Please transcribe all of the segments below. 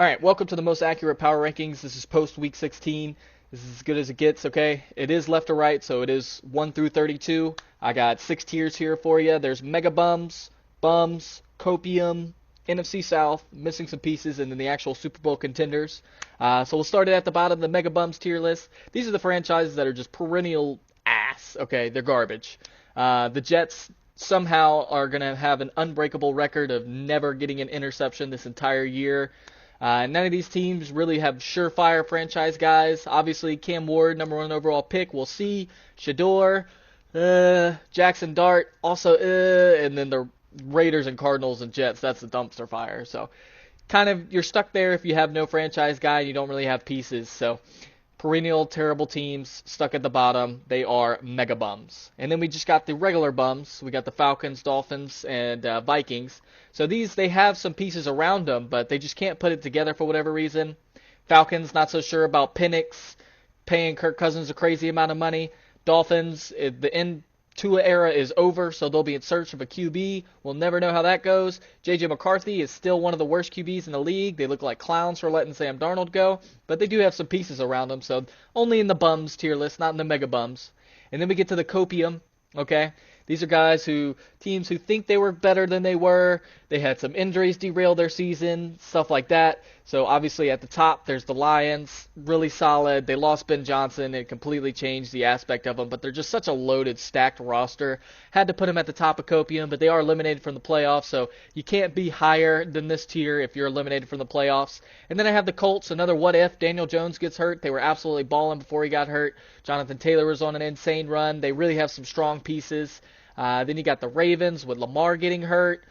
All right, welcome to the most accurate power rankings. This is post week 16. This is as good as it gets, okay? It is left to right, so it is 1 through 32. I got 6 tiers here for you. There's Mega Bums, Copium, NFC South, missing some pieces, and then the actual Super Bowl contenders. So we'll start it at the bottom, the Mega Bums tier list. These are the franchises that are just perennial ass, okay? They're garbage. The Jets somehow are going to have an unbreakable record of never getting an interception this entire year. None of these teams really have surefire franchise guys. Obviously, Cam Ward, number one overall pick. We'll see. Shador, Jackson Dart, also, and then the Raiders and Cardinals and Jets. That's the dumpster fire. So, kind of, you're stuck there if you have no franchise guy and you don't really have pieces. So, perennial terrible teams stuck at the bottom. They are mega bums. And then we just got the regular bums. We got the Falcons, Dolphins, and Vikings. So these, they have some pieces around them, but they just can't put it together for whatever reason. Falcons, not so sure about Penix paying Kirk Cousins a crazy amount of money. Dolphins, the end Tua era is over, so they'll be in search of a QB. We'll never know how that goes. J.J. McCarthy is still one of the worst QBs in the league. They look like clowns for letting Sam Darnold go, but they do have some pieces around them, so only in the bums tier list, not in the mega bums. And then we get to the copium, okay? These are teams who think they were better than they were. They had some injuries derail their season, stuff like that. So obviously at the top, there's the Lions, really solid. They lost Ben Johnson. It completely changed the aspect of them, but they're just such a loaded, stacked roster. Had to put them at the top of copium, but they are eliminated from the playoffs, so you can't be higher than this tier if you're eliminated from the playoffs. And then I have the Colts, another what if. Daniel Jones gets hurt. They were absolutely balling before he got hurt. Jonathan Taylor was on an insane run. They really have some strong pieces. Then you got the Ravens with Lamar getting hurt.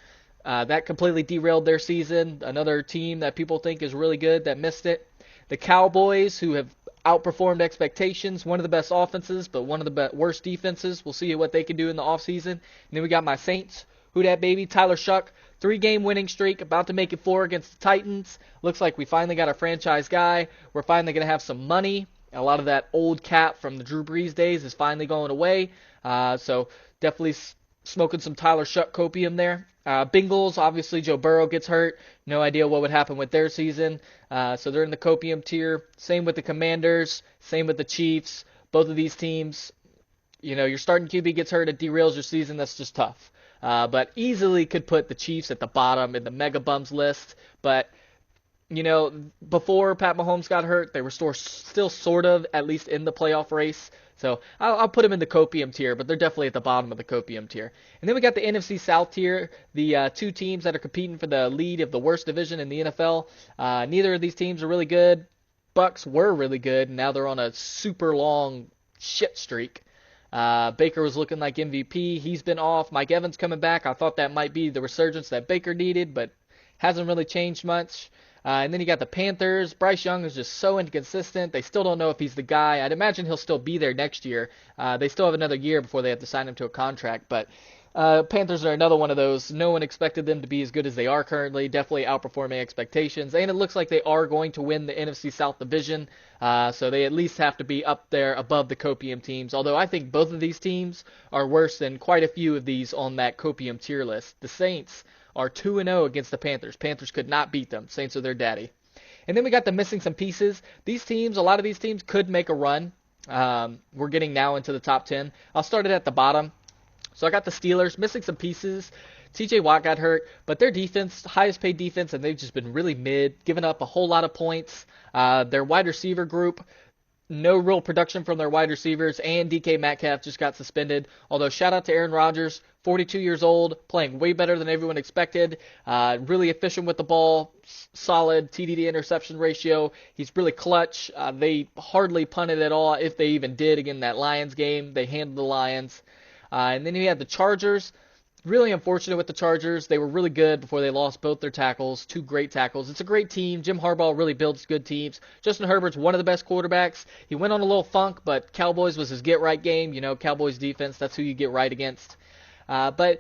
That completely derailed their season. Another team that people think is really good that missed it. The Cowboys, who have outperformed expectations. One of the best offenses, but one of the worst defenses. We'll see what they can do in the offseason. And then we got my Saints. Who dat baby? Tyler Shuck. 3-game winning streak. About to make it 4 against the Titans. Looks like we finally got a franchise guy. We're finally going to have some money. A lot of that old cap from the Drew Brees days is finally going away. So definitely smoking some Tyler Shuck copium there. Bengals, obviously Joe Burrow gets hurt. No idea what would happen with their season. So they're in the copium tier. Same with the Commanders. Same with the Chiefs. Both of these teams, your starting QB gets hurt, it derails your season. That's just tough. But easily could put the Chiefs at the bottom in the mega bums list. But before Pat Mahomes got hurt, they were still sort of at least in the playoff race. So I'll put them in the copium tier, but they're definitely at the bottom of the copium tier. And then we got the NFC South tier, the two teams that are competing for the lead of the worst division in the NFL. Neither of these teams are really good. Bucks were really good, and now they're on a super long shit streak. Baker was looking like MVP. He's been off. Mike Evans coming back. I thought that might be the resurgence that Baker needed, but hasn't really changed much. And then you got the Panthers. Bryce Young is just so inconsistent. They still don't know if he's the guy. I'd imagine he'll still be there next year. They still have another year before they have to sign him to a contract. But Panthers are another one of those. No one expected them to be as good as they are currently. Definitely outperforming expectations. And it looks like they are going to win the NFC South division. So they at least have to be up there above the copium teams. Although I think both of these teams are worse than quite a few of these on that copium tier list. The Saints are 2-0 against the Panthers. Panthers could not beat them. Saints are their daddy. And then we got the missing some pieces. These teams, a lot of these teams could make a run. We're getting now into the top 10. I'll start it at the bottom. So I got the Steelers missing some pieces. TJ Watt got hurt, but their defense, highest paid defense, and they've just been really mid, giving up a whole lot of points. Their wide receiver group, no real production from their wide receivers, and DK Metcalf just got suspended. Although shout out to Aaron Rodgers, 42 years old, playing way better than everyone expected. Really efficient with the ball, solid TD to interception ratio. He's really clutch. They hardly punted at all, if they even did again that Lions game. They handled the Lions. And then you had the Chargers. Really unfortunate with the Chargers. They were really good before they lost both their tackles. Two great tackles. It's a great team. Jim Harbaugh really builds good teams. Justin Herbert's one of the best quarterbacks. He went on a little funk, but Cowboys was his get-right game. Cowboys defense, that's who you get right against. But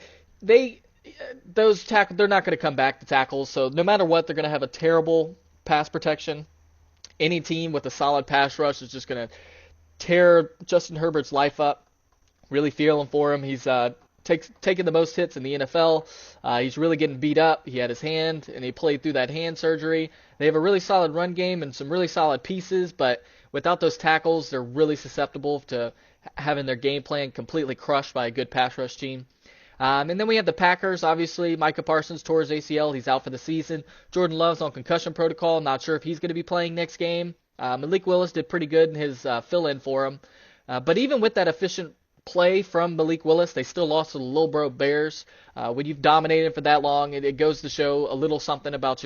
those tackles, they're not going to come back to tackles. So no matter what, they're going to have a terrible pass protection. Any team with a solid pass rush is just going to tear Justin Herbert's life up. Really feeling for him. He's taking the most hits in the NFL. He's really getting beat up. He had his hand, and he played through that hand surgery. They have a really solid run game and some really solid pieces, but without those tackles, they're really susceptible to having their game plan completely crushed by a good pass rush team. And then we have the Packers. Obviously, Micah Parsons tore his ACL. He's out for the season. Jordan Love's on concussion protocol. Not sure if he's going to be playing next game. Malik Willis did pretty good in his fill-in for him. But even with that efficient play from Malik Willis, they still lost to the Lilbro Bears. When you've dominated for that long, it goes to show a little something about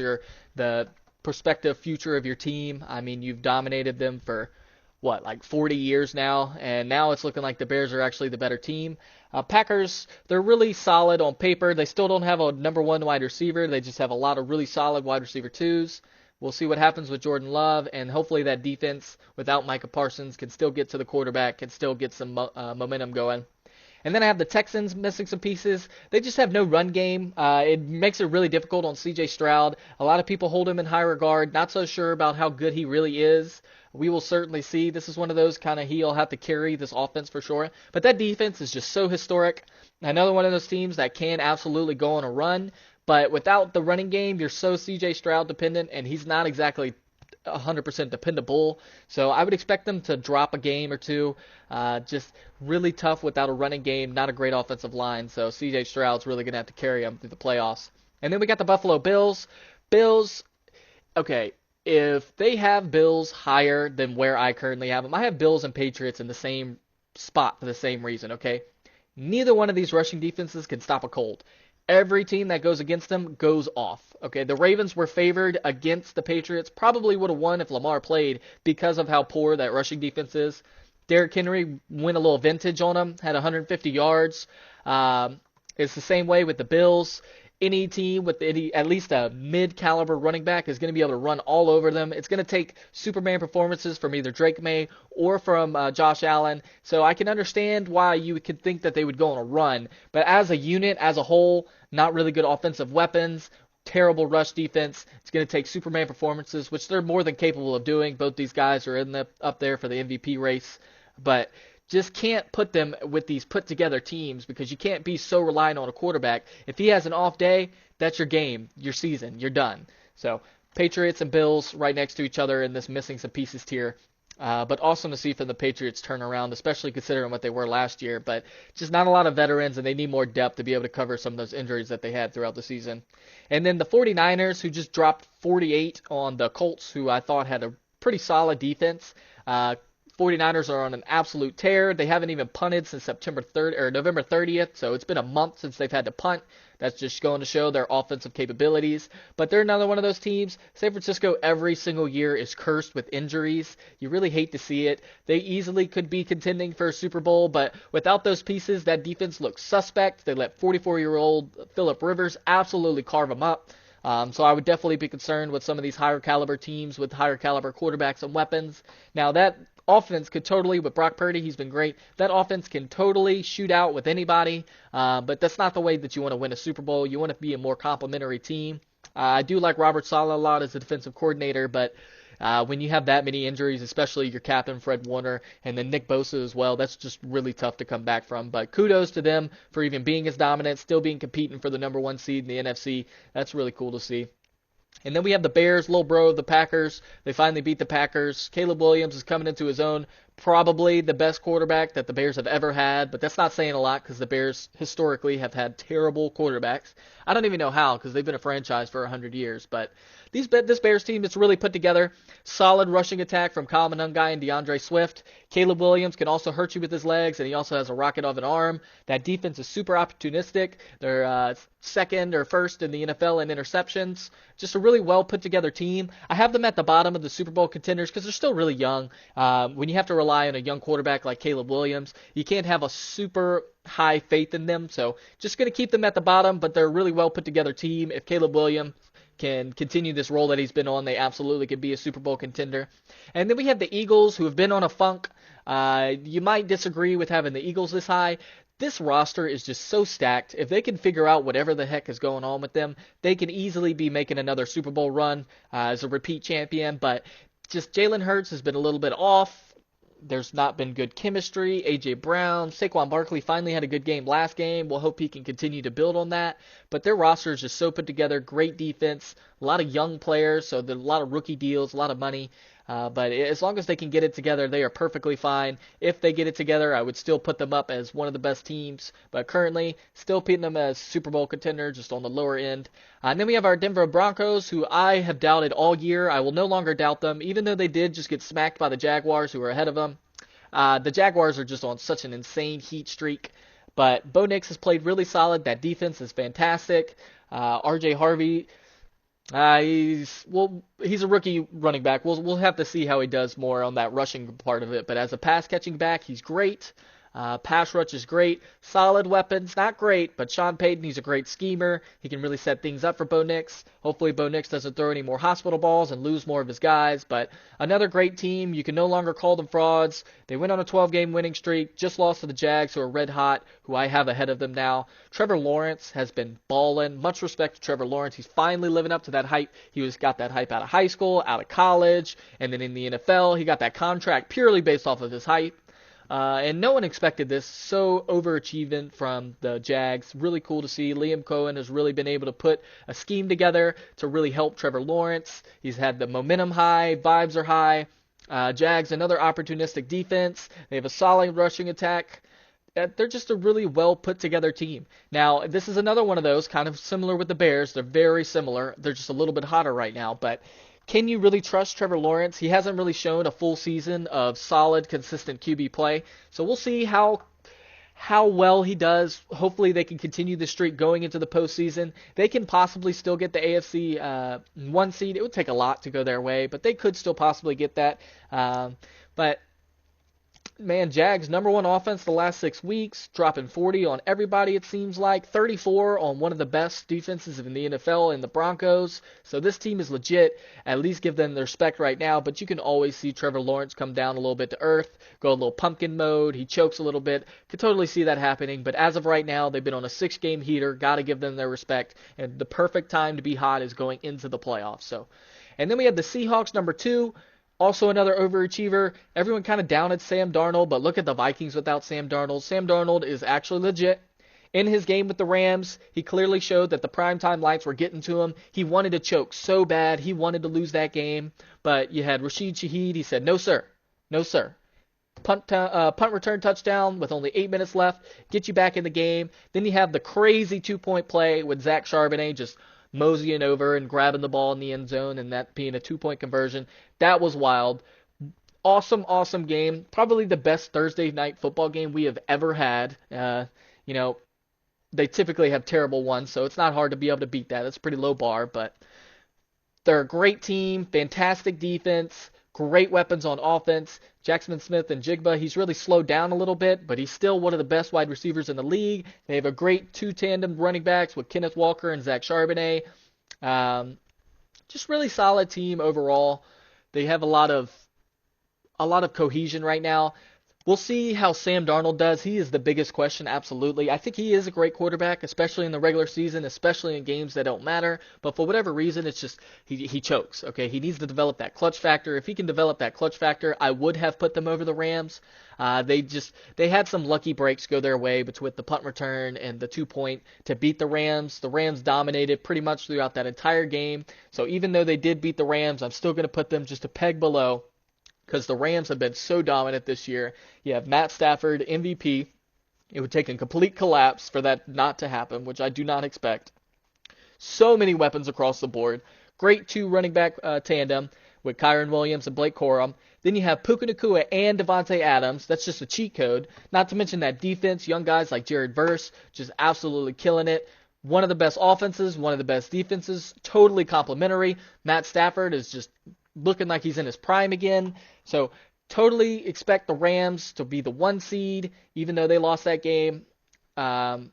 the prospective future of your team. I mean, you've dominated them for what, like 40 years now, and now it's looking like the Bears are actually the better team. Packers, they're really solid on paper. They still don't have a number one wide receiver. They just have a lot of really solid wide receiver twos. We'll see what happens with Jordan Love, and hopefully that defense without Micah Parsons can still get to the quarterback, can still get some momentum going. And then I have the Texans missing some pieces. They just have no run game. It makes it really difficult on C.J. Stroud. A lot of people hold him in high regard. Not so sure about how good he really is. We will certainly see. This is one of those kind of he'll have to carry this offense for sure. But that defense is just so historic. Another one of those teams that can absolutely go on a run. But without the running game, you're so C.J. Stroud dependent, and he's not exactly 100% dependable. So I would expect them to drop a game or two. Just really tough without a running game, not a great offensive line. So C.J. Stroud's really going to have to carry them through the playoffs. And then we got the Buffalo Bills. Bills, okay, if they have Bills higher than where I currently have them, I have Bills and Patriots in the same spot for the same reason, okay? Neither one of these rushing defenses can stop a cold. Every team that goes against them goes off. Okay, the Ravens were favored against the Patriots. Probably would have won if Lamar played because of how poor that rushing defense is. Derrick Henry went a little vintage on them, had 150 yards. It's the same way with the Bills. Any team with at least a mid-caliber running back is going to be able to run all over them. It's going to take Superman performances from either Drake May or from Josh Allen. So I can understand why you could think that they would go on a run. But as a unit, as a whole, not really good offensive weapons, terrible rush defense. It's going to take Superman performances, which they're more than capable of doing. Both these guys are up there for the MVP race. But just can't put them with these put together teams because you can't be so reliant on a quarterback. If he has an off day, that's your game, your season, you're done. So Patriots and Bills right next to each other in this missing some pieces tier. But awesome to see from the Patriots turn around, especially considering what they were last year. But just not a lot of veterans, and they need more depth to be able to cover some of those injuries that they had throughout the season. And then the 49ers, who just dropped 48 on the Colts, who I thought had a pretty solid defense. 49ers are on an absolute tear. They haven't even punted since November 30th, so it's been a month since they've had to punt. That's just going to show their offensive capabilities. But they're another one of those teams. San Francisco every single year is cursed with injuries. You really hate to see it. They easily could be contending for a Super Bowl, but without those pieces, that defense looks suspect. They let 44-year-old Phillip Rivers absolutely carve them up. So I would definitely be concerned with some of these higher caliber teams with higher caliber quarterbacks and weapons. Now that offense could totally, with Brock Purdy, he's been great. That offense can totally shoot out with anybody, but that's not the way that you want to win a Super Bowl. You want to be a more complementary team. I do like Robert Saleh a lot as a defensive coordinator, but when you have that many injuries, especially your captain Fred Warner and then Nick Bosa as well, that's just really tough to come back from. But kudos to them for even being as dominant, still being competing for the number one seed in the NFC. That's really cool to see. And then we have the Bears, little bro of the Packers. They finally beat the Packers. Caleb Williams is coming into his own. Probably the best quarterback that the Bears have ever had, but that's not saying a lot because the Bears historically have had terrible quarterbacks. I don't even know how because they've been a franchise for 100 years, but this Bears team is really put together. Solid rushing attack from Kyle Monangai and DeAndre Swift. Caleb Williams can also hurt you with his legs, and he also has a rocket of an arm. That defense is super opportunistic. They're second or first in the NFL in interceptions. Just a really well put together team. I have them at the bottom of the Super Bowl contenders because they're still really young. When you have to rely on a young quarterback like Caleb Williams, you can't have a super high faith in them. So just going to keep them at the bottom, but they're a really well put together team. If Caleb Williams can continue this role that he's been on, they absolutely could be a Super Bowl contender. And then we have the Eagles, who have been on a funk. You might disagree with having the Eagles this high. This roster is just so stacked. If they can figure out whatever the heck is going on with them, they can easily be making another Super Bowl run as a repeat champion. But just Jalen Hurts has been a little bit off. There's not been good chemistry. A.J. Brown, Saquon Barkley finally had a good game last game. We'll hope he can continue to build on that. But their roster is just so put together. Great defense, a lot of young players, so there's a lot of rookie deals, a lot of money. But as long as they can get it together, they are perfectly fine. If they get it together, I would still put them up as one of the best teams. But currently, still putting them as Super Bowl contender, just on the lower end. And then we have our Denver Broncos, who I have doubted all year. I will no longer doubt them, even though they did just get smacked by the Jaguars, who are ahead of them. The Jaguars are just on such an insane heat streak. But Bo Nix has played really solid. That defense is fantastic. R.J. Harvey, he's a rookie running back. We'll have to see how he does more on that rushing part of it. But as a pass catching back, he's great. Pass rush is great. Solid weapons, not great, but Sean Payton, he's a great schemer. He can really set things up for Bo Nix. Hopefully Bo Nix doesn't throw any more hospital balls and lose more of his guys. But another great team. You can no longer call them frauds. They went on a 12-game winning streak. Just lost to the Jags, who are red hot, who I have ahead of them now. Trevor Lawrence has been balling. Much respect to Trevor Lawrence. He's finally living up to that hype. Got that hype out of high school, out of college, and then in the NFL. He got that contract purely based off of his hype. And no one expected this. So overachievement from the Jags. Really cool to see. Liam Cohen has really been able to put a scheme together to really help Trevor Lawrence. He's had the momentum high. Vibes are high. Jags, another opportunistic defense. They have a solid rushing attack. They're just a really well put together team. Now, this is another one of those, kind of similar with the Bears. They're very similar. They're just a little bit hotter right now. But can you really trust Trevor Lawrence? He hasn't really shown a full season of solid, consistent QB play. So we'll see how well he does. Hopefully they can continue the streak going into the postseason. They can possibly still get the AFC 1 seed. It would take a lot to go their way, but they could still possibly get that. But man, Jags number one offense the last 6 weeks, dropping 40 on everybody it seems like, 34 on one of the best defenses in the NFL in the Broncos. So this team is legit. At least give them the respect right now, but you can always see Trevor Lawrence come down a little bit to earth, go a little pumpkin mode, he chokes a little bit. Could totally see that happening, but as of right now, they've been on a 6-game heater, got to give them their respect, and the perfect time to be hot is going into the playoffs. And then we have the Seahawks number 2. Also another overachiever. Everyone kind of down at Sam Darnold, but look at the Vikings without Sam Darnold. Sam Darnold is actually legit. In his game with the Rams, he clearly showed that the primetime lights were getting to him. He wanted to choke so bad. He wanted to lose that game. But you had Rashid Shaheed. He said, no, sir. No, sir. Punt return touchdown with only 8 minutes left. Get you back in the game. Then you have the crazy 2-point play with Zach Charbonnet just moseying over and grabbing the ball in the end zone and that being a 2-point conversion. That was wild. Awesome game. Probably the best Thursday night football game we have ever had. They typically have terrible ones, so it's not hard to be able to beat that. That's a pretty low bar, but they're a great team, fantastic defense, great weapons on offense. Jackson Smith and Jigba, he's really slowed down a little bit, but he's still one of the best wide receivers in the league. They have a great 2 tandem running backs with Kenneth Walker and Zach Charbonnet. Just really solid team overall. They have a lot of cohesion right now. We'll see how Sam Darnold does. He is the biggest question, absolutely. I think he is a great quarterback, especially in the regular season, especially in games that don't matter. But for whatever reason, it's just he chokes. Okay, he needs to develop that clutch factor. If he can develop that clutch factor, I would have put them over the Rams. They had some lucky breaks go their way between the punt return and the 2-point to beat the Rams. The Rams dominated pretty much throughout that entire game. So even though they did beat the Rams, I'm still going to put them just a peg below, because the Rams have been so dominant this year. You have Matt Stafford, MVP. It would take a complete collapse for that not to happen, which I do not expect. So many weapons across the board. Great 2 running back tandem with Kyron Williams and Blake Corum. Then you have Puka Nacua and Devontae Adams. That's just a cheat code. Not to mention that defense, young guys like Jared Verse, just absolutely killing it. One of the best offenses, one of the best defenses, totally complementary. Matt Stafford is just looking like he's in his prime again. So totally expect the Rams to be the 1 seed, even though they lost that game. I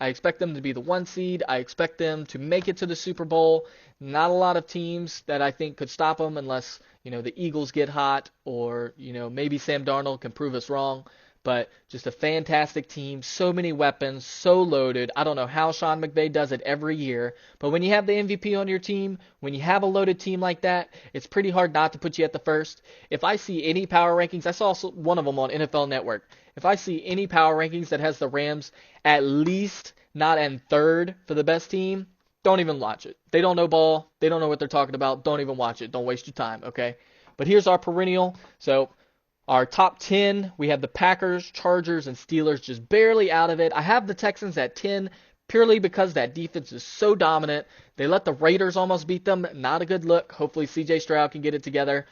expect them to be the 1 seed. I expect them to make it to the Super Bowl. Not a lot of teams that I think could stop them unless, the Eagles get hot or, maybe Sam Darnold can prove us wrong. but just a fantastic team. So many weapons, so loaded. I don't know how Sean McVay does it every year, but when you have the MVP on your team, when you have a loaded team like that, it's pretty hard not to put you at the first. If I see any power rankings, I saw one of them on NFL Network. If I see any power rankings that has the Rams at least not in third for the best team, don't even watch it. They don't know ball. They don't know what they're talking about. Don't even watch it. Don't waste your time, okay? But here's our perennial. So our top 10, we have the Packers, Chargers, and Steelers just barely out of it. I have the Texans at 10 purely because that defense is so dominant. They let the Raiders almost beat them. Not a good look. Hopefully CJ Stroud can get it together.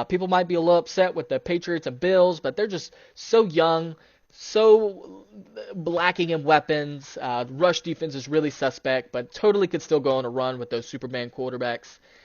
People might be a little upset with the Patriots and Bills, but they're just so young, so lacking in weapons. Rush defense is really suspect, but totally could still go on a run with those Superman quarterbacks.